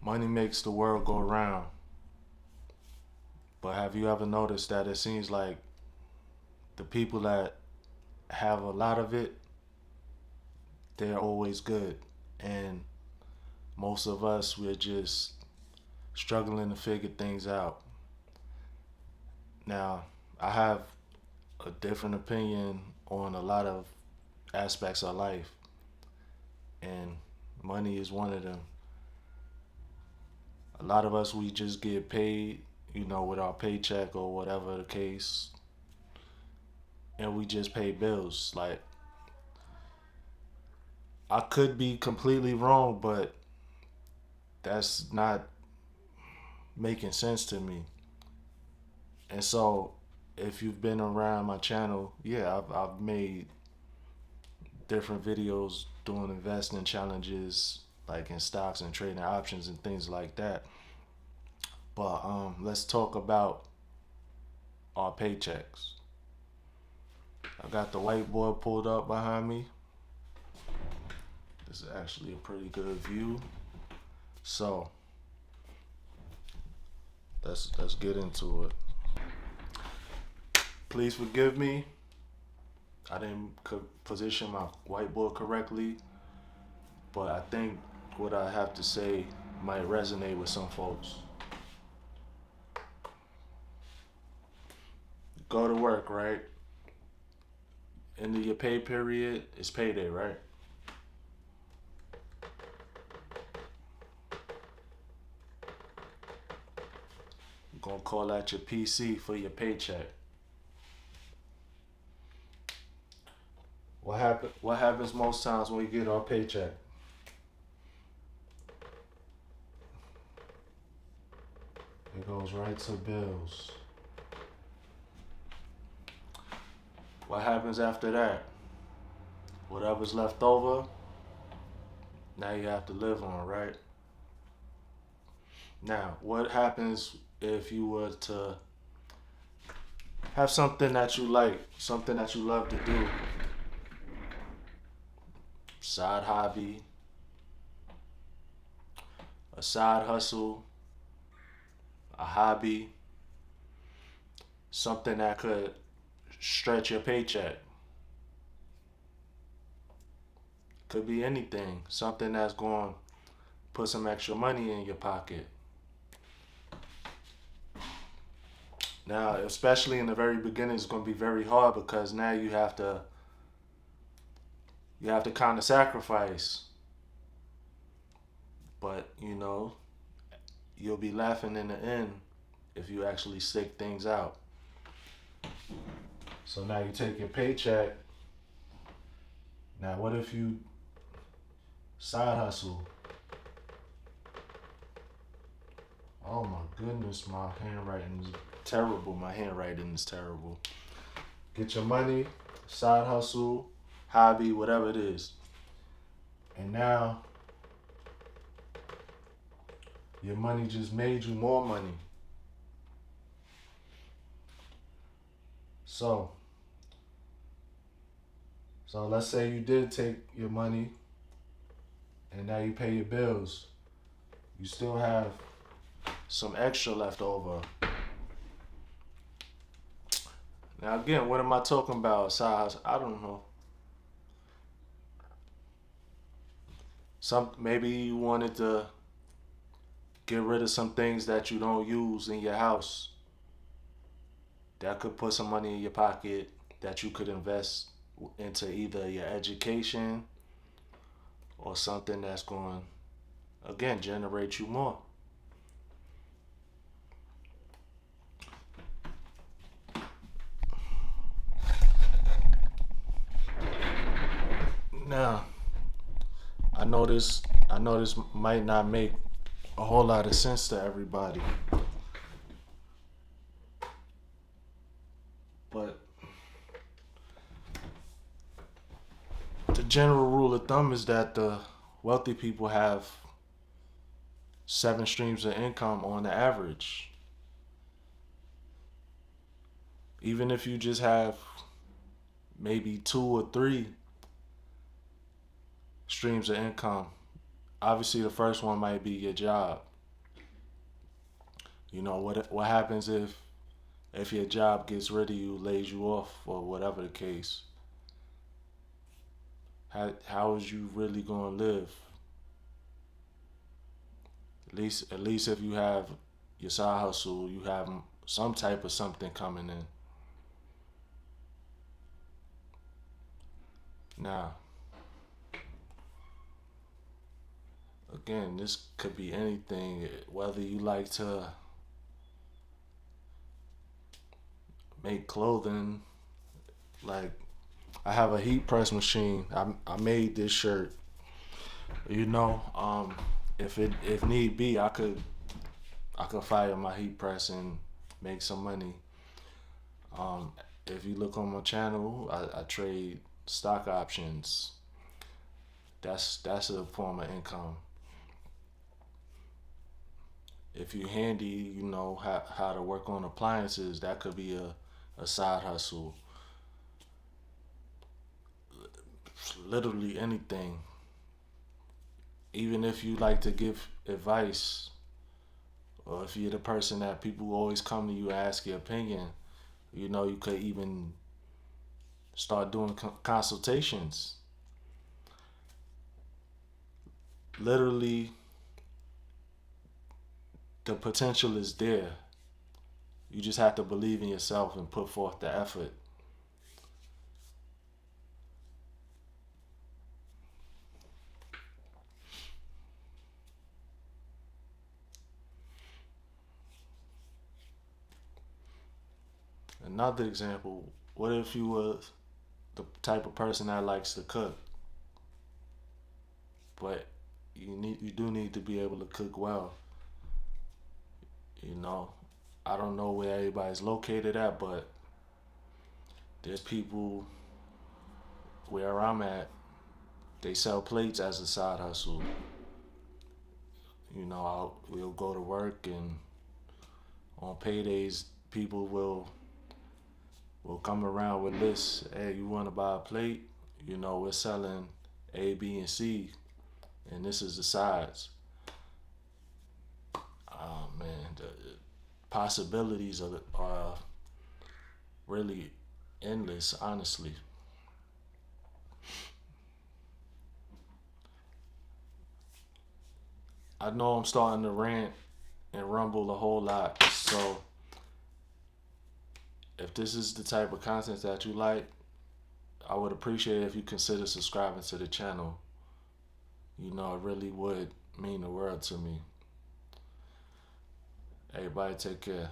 Money makes the world go round. But have you ever noticed that it seems like the people that have a lot of it, they're always good. And most of us, we're just struggling to figure things out. Now, I have a different opinion on a lot of aspects of life, and money is one of them. A lot of us, we just get paid, with our paycheck or whatever the case, and we just pay bills. Like, I could be completely wrong, but that's not making sense to me. And so, if you've been around my channel, yeah, I've made different videos doing investing challenges, like in stocks and trading options and things like that. But let's talk about our paychecks. I got the whiteboard pulled up behind me. This is actually a pretty good view. So let's get into it. Please forgive me. I didn't position my whiteboard correctly, but I think what I have to say might resonate with some folks. Go to work, right? End of your pay period, it's payday, right? You're gonna call out your PC for your paycheck. What happens most times when we get our paycheck? It goes right to bills. What happens after that? Whatever's left over, now you have to live on, right? Now, what happens if you were to have something that you like, something that you love to do, side hobby, a side hustle, a hobby, something that could stretch your paycheck? Could be anything, something that's going to put some extra money in your pocket. Now, especially in the very beginning, it's going to be very hard because now you have to kind of sacrifice. But you'll be laughing in the end if you actually stick things out. So now you take your paycheck. Now, what if you side hustle? Oh my goodness, my handwriting is terrible. My handwriting is terrible. Get your money, side hustle, hobby, whatever it is. And now your money just made you more money. So, so let's say you did take your money and now you pay your bills. You still have some extra left over. Now again, what am I talking about? Size? I don't know. Maybe you wanted to get rid of some things that you don't use in your house. That could put some money in your pocket that you could invest into either your education or something that's going again generate you more. Now, I know this might not make a whole lot of sense to everybody, but the general rule of thumb is that the wealthy people have 7 streams of income on the average. Even if you just have maybe 2 or 3 streams of income, obviously the first one might be your job. What happens if your job gets rid of you, lays you off, or whatever the case? How is you really gonna live? At least if you have your side hustle, you have some type of something coming in. Now, again, this could be anything. Whether you like to make clothing, like I have a heat press machine. I made this shirt. You know, if need be, I could fire my heat press and make some money. Um, if you look on my channel, I trade stock options. That's a form of income. If you handy, how to work on appliances, that could be a side hustle. Literally anything. Even if you like to give advice, or if you're the person that people always come to you and ask your opinion, you could even start doing consultations. Literally, the potential is there. You just have to believe in yourself and put forth the effort. Another example, what if you were the type of person that likes to cook, but you do need to be able to cook well. You know, I don't know where everybody's located at, but there's people where I'm at. They sell plates as a side hustle. We'll go to work, and on paydays, people will come around with lists. Hey, you want to buy a plate? We're selling A, B, and C, and this is the size. Oh man, the possibilities are really endless, honestly. I know I'm starting to rant and rumble a whole lot. So if this is the type of content that you like, I would appreciate if you consider subscribing to the channel. It really would mean the world to me. Everybody take care.